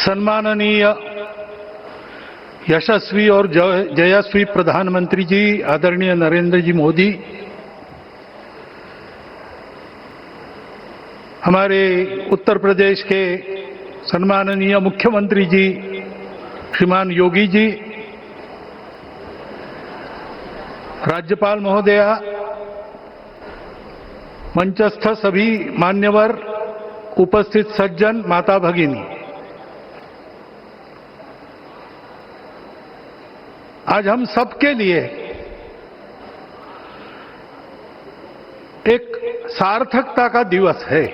सम्माननीय यशस्वी और जयस्वी प्रधानमंत्री जी आदरणीय नरेंद्र जी मोदी, हमारे उत्तर प्रदेश के सम्माननीय मुख्यमंत्री जी श्रीमान योगी जी, राज्यपाल महोदया, मंचस्थ सभी मान्यवर, उपस्थित सज्जन, माता भगिनी, आज हम सबके लिए एक सार्थकता का दिवस है।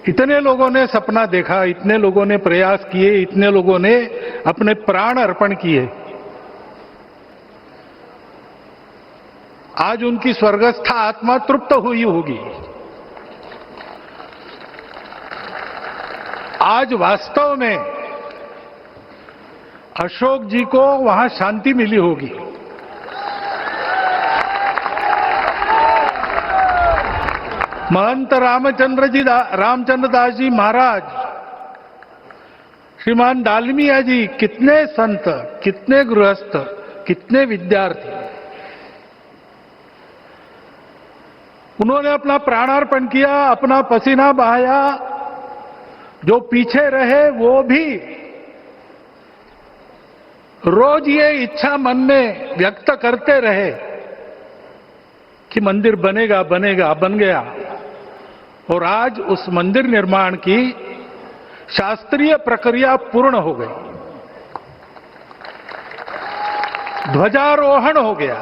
इतने लोगों ने सपना देखा, इतने लोगों ने प्रयास किए, इतने लोगों ने अपने प्राण अर्पण किए। आज उनकी स्वर्गस्थ आत्मा तृप्त हुई होगी। आज वास्तव में अशोक जी को वहां शांति मिली होगी। महंत रामचंद्र दास जी महाराज, श्रीमान डालमिया जी, कितने संत, कितने गृहस्थ, कितने विद्यार्थी, उन्होंने अपना प्राणार्पण किया, अपना पसीना बहाया। जो पीछे रहे वो भी रोज ये इच्छा मन में व्यक्त करते रहे कि मंदिर बनेगा बनेगा, बन गया। और आज उस मंदिर निर्माण की शास्त्रीय प्रक्रिया पूर्ण हो गई, ध्वजारोहण हो गया।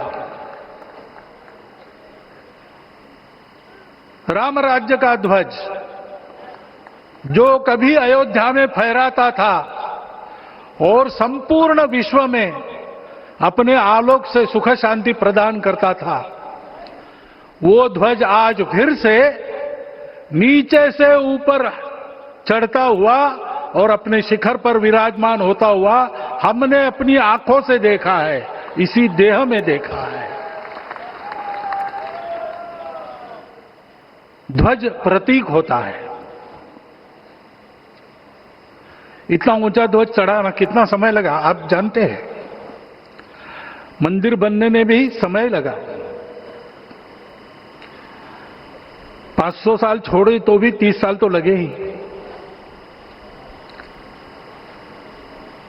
राम राज्य का ध्वज जो कभी अयोध्या में फहराता था और संपूर्ण विश्व में अपने आलोक से सुख शांति प्रदान करता था, वो ध्वज आज फिर से नीचे से ऊपर चढ़ता हुआ और अपने शिखर पर विराजमान होता हुआ हमने अपनी आंखों से देखा है, इसी देह में देखा है। ध्वज प्रतीक होता है। इतना ऊंचा ध्वज चढ़ाना कितना समय लगा आप जानते हैं। मंदिर बनने में भी समय लगा। 500 साल छोड़े तो भी 30 साल तो लगे ही।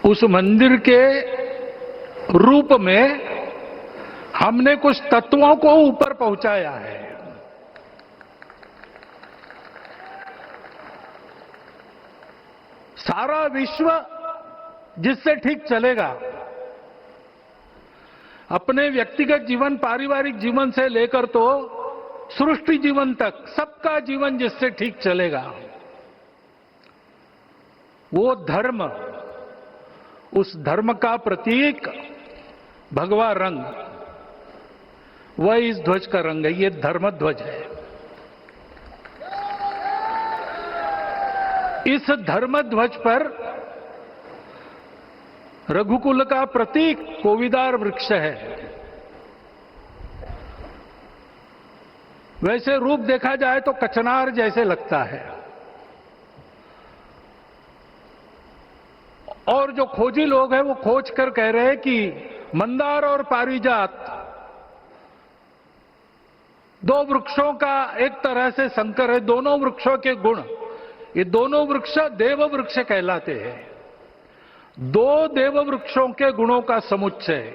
उस मंदिर के रूप में हमने कुछ तत्वों को ऊपर पहुंचाया है। सारा विश्व जिससे ठीक चलेगा, अपने व्यक्तिगत जीवन, पारिवारिक जीवन से लेकर तो सृष्टि जीवन तक सबका जीवन जिससे ठीक चलेगा, वो धर्म, उस धर्म का प्रतीक भगवा रंग, वह इस ध्वज का रंग है। ये धर्म ध्वज है। इस धर्म ध्वज पर रघुकुल का प्रतीक कोविदार वृक्ष है। वैसे रूप देखा जाए तो कचनार जैसे लगता है। और जो खोजी लोग हैं वो खोज कर कह रहे हैं कि मंदार और पारिजात दो वृक्षों का एक तरह से संकर है। दोनों वृक्षों के गुण, ये दोनों वृक्ष देव वृक्ष कहलाते हैं। दो देव वृक्षों के गुणों का समुच्चय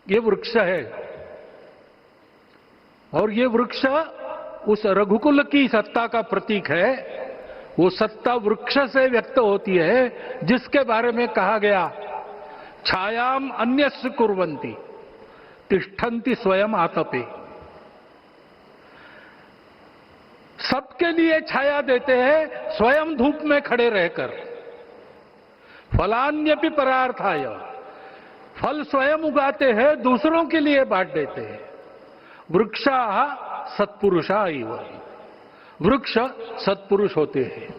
ये वृक्ष है। और ये वृक्ष उस रघुकुल की सत्ता का प्रतीक है। वो सत्ता वृक्ष से व्यक्त होती है, जिसके बारे में कहा गया, छायाम अन्यस्य कुर्वन्ति तिष्ठन्ति स्वयं आतपे। सबके लिए छाया देते हैं, स्वयं धूप में खड़े रहकर। फलान्यपि परार्थाय, फल स्वयं उगाते हैं, दूसरों के लिए बांट देते हैं। वृक्षाः सत्पुरुषा इव, वृक्ष सत्पुरुष होते हैं।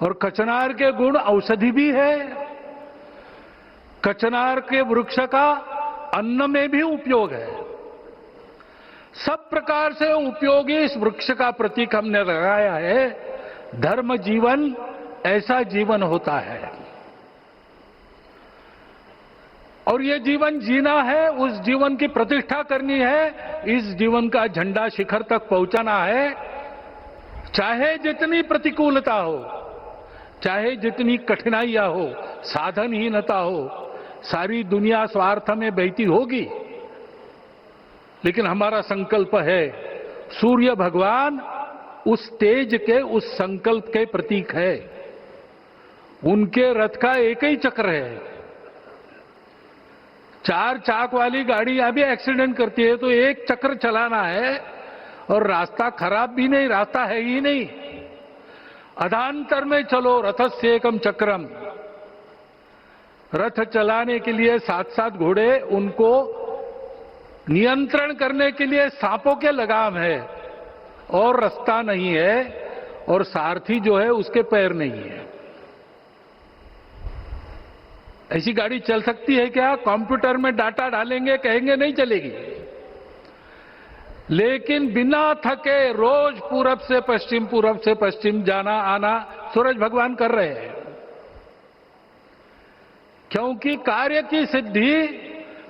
और कचनार के गुण औषधि भी है। कचनार के वृक्ष का अन्न में भी उपयोग है। सब प्रकार से उपयोगी इस वृक्ष का प्रतीक हमने लगाया है। धर्म जीवन ऐसा जीवन होता है और ये जीवन जीना है, उस जीवन की प्रतिष्ठा करनी है, इस जीवन का झंडा शिखर तक पहुंचाना है। चाहे जितनी प्रतिकूलता हो, चाहे जितनी कठिनाइयां हो, साधनहीनता हो, सारी दुनिया स्वार्थ में बहती होगी, लेकिन हमारा संकल्प है। सूर्य भगवान उस तेज के, उस संकल्प के प्रतीक है। उनके रथ का एक ही चक्र है। 4 चाक वाली गाड़ियां भी एक्सीडेंट करती है तो एक चक्र चलाना है, और रास्ता खराब भी नहीं, रास्ता है ही नहीं। अधांतर में चलो रथस्य एकम चक्रम। रथ चलाने के लिए 7-7 घोड़े, उनको नियंत्रण करने के लिए सांपों के लगाम है, और रास्ता नहीं है, और सारथी जो है उसके पैर नहीं है। ऐसी गाड़ी चल सकती है क्या? कंप्यूटर में डाटा डालेंगे, कहेंगे नहीं चलेगी। लेकिन बिना थके रोज पूरब से पश्चिम, पूरब से पश्चिम जाना आना सूरज भगवान कर रहे हैं, क्योंकि कार्य की सिद्धि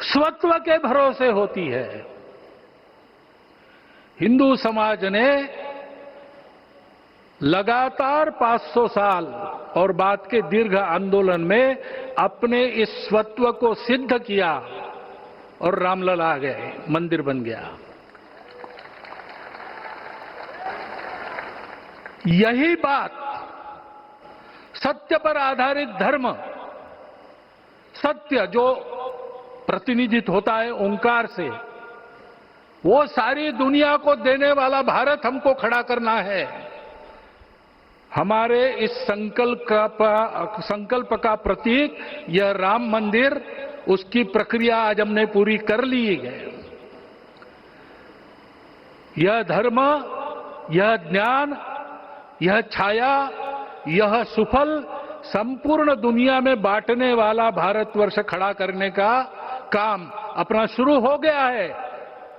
स्वत्व के भरोसे होती है। हिंदू समाज ने लगातार 500 साल और बाद के दीर्घ आंदोलन में अपने इस स्वत्व को सिद्ध किया, और रामलला आ गए, मंदिर बन गया। यही बात सत्य पर आधारित धर्म, सत्य जो प्रतिनिधित होता है ओंकार से, वो सारी दुनिया को देने वाला भारत हमको खड़ा करना है। हमारे इस संकल्प का प्रतीक यह राम मंदिर, उसकी प्रक्रिया आज हमने पूरी कर ली है। यह धर्म, यह ज्ञान, यह छाया, यह सुफल संपूर्ण दुनिया में बांटने वाला भारतवर्ष खड़ा करने का काम अपना शुरू हो गया है।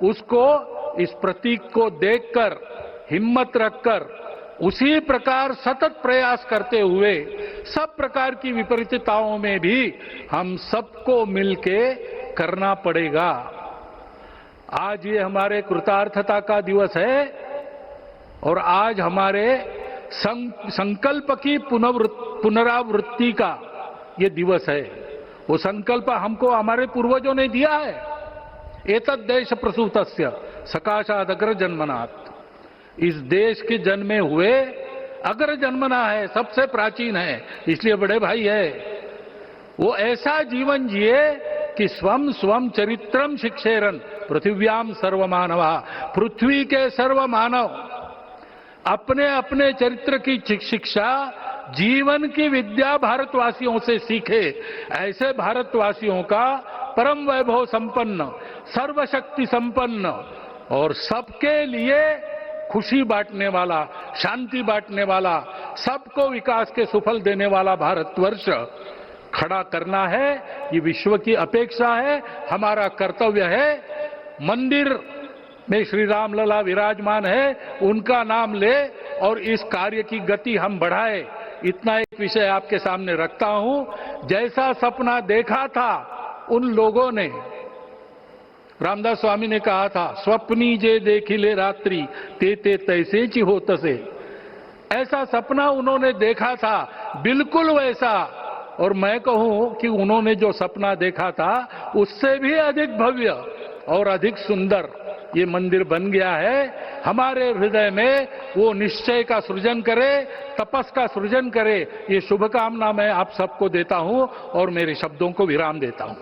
उसको, इस प्रतीक को देखकर, हिम्मत रखकर, उसी प्रकार सतत प्रयास करते हुए सब प्रकार की विपरीतताओं में भी हम सबको मिलके करना पड़ेगा। आज ये हमारे कृतार्थता का दिवस है, और आज हमारे संकल्प की पुनरावृत्ति का ये दिवस है। वो संकल्प हमको हमारे पूर्वजों ने दिया है। एतद् देश प्रसूतस्य सकाशाद अग्र जन्मनात्। इस देश के जन्मे हुए अग्र जन्मना है, सबसे प्राचीन है, इसलिए बड़े भाई है। वो ऐसा जीवन जिए कि स्वम स्वम चरित्रम शिक्षेरन पृथिव्याम सर्वमानवा। पृथ्वी के सर्व मानव अपने अपने चरित्र की शिक्षा, जीवन की विद्या भारतवासियों से सीखे। ऐसे भारतवासियों का परम वैभव संपन्न, सर्वशक्ति संपन्न और सबके लिए खुशी बांटने वाला, शांति बांटने वाला, सबको विकास के सुफल देने वाला भारतवर्ष खड़ा करना है। ये विश्व की अपेक्षा है, हमारा कर्तव्य है। मंदिर में श्री रामलला विराजमान है, उनका नाम ले और इस कार्य की गति हम बढ़ाए। इतना एक विषय आपके सामने रखता हूं। जैसा सपना देखा था उन लोगों ने, रामदास स्वामी ने कहा था, स्वप्नी जे देखिले रात्रि ते ते तैसे ची हो तसे। ऐसा सपना उन्होंने देखा था, बिल्कुल वैसा। और मैं कहूं कि उन्होंने जो सपना देखा था उससे भी अधिक भव्य और अधिक सुंदर ये मंदिर बन गया है। हमारे हृदय में वो निश्चय का सृजन करे, तपस का सृजन करे, ये शुभकामना मैं आप सबको देता हूं और मेरे शब्दों को विराम देता हूं।